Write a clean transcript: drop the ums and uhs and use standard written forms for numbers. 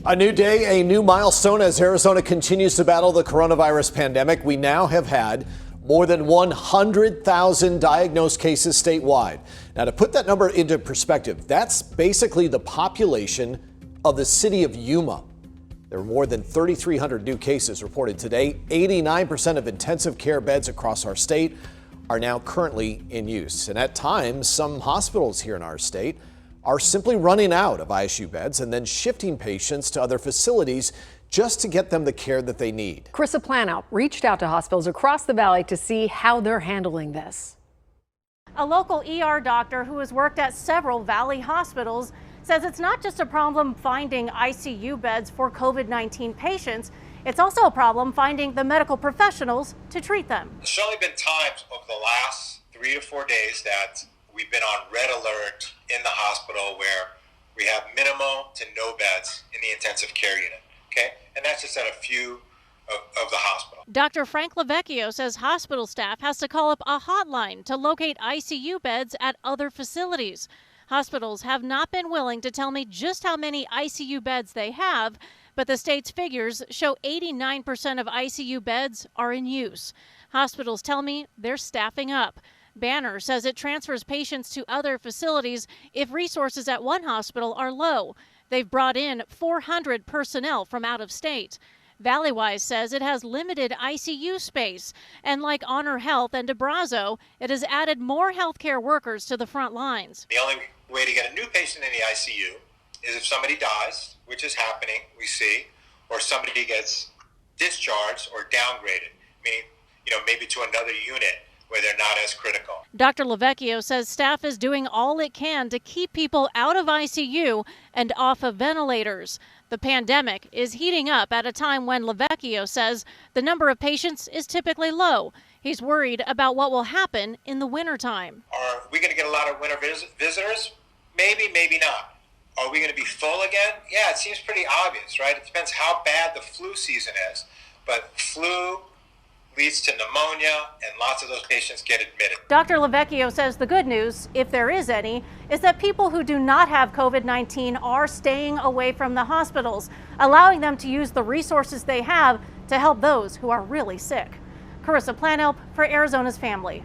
A new day, a new milestone as Arizona continues to battle the coronavirus pandemic. We now have had more than 100,000 diagnosed cases statewide. Now, to put that number into perspective, that's basically the population of the city of Yuma. There were more than 3,300 new cases reported today. 89% of intensive care beds across our state are now currently in use. And at times, some hospitals here in our state are simply running out of ICU beds and then shifting patients to other facilities just to get them the care that they need. Carissa Planow reached out to hospitals across the valley to see how they're handling this. A local ER doctor who has worked at several valley hospitals says it's not just a problem finding ICU beds for COVID-19 patients, it's also a problem finding the medical professionals to treat them. There's certainly been times over the last 3 to 4 days that we've been on red alert in the hospital where we have minimal to no beds in the intensive care unit, okay? And that's just at a few of the hospital. Dr. Frank Lavecchio says hospital staff has to call up a hotline to locate ICU beds at other facilities. Hospitals have not been willing to tell me just how many ICU beds they have, but the state's figures show 89% of ICU beds are in use. Hospitals tell me they're staffing up. Banner says it transfers patients to other facilities if resources at one hospital are low. They've brought in 400 personnel from out of state. Valleywise says it has limited ICU space, and like Honor Health and DeBrazzo, it has added more healthcare workers to the front lines. The only way to get a new patient in the ICU is if somebody dies, which is happening, we see, or somebody gets discharged or downgraded, meaning, maybe to another unit where they're not as critical. Dr. Lavecchio says staff is doing all it can to keep people out of ICU and off of ventilators. The pandemic is heating up at a time when Lavecchio says the number of patients is typically low. He's worried about what will happen in the wintertime. Are we going to get a lot of winter visitors? Maybe, maybe not. Are we going to be full again? Yeah, it seems pretty obvious, right? It depends how bad the flu season is. But flu leads to pneumonia, and lots of those patients get admitted. Dr. Lavecchio says the good news, if there is any, is that people who do not have COVID-19 are staying away from the hospitals, allowing them to use the resources they have to help those who are really sick. Carissa Planow for Arizona's Family.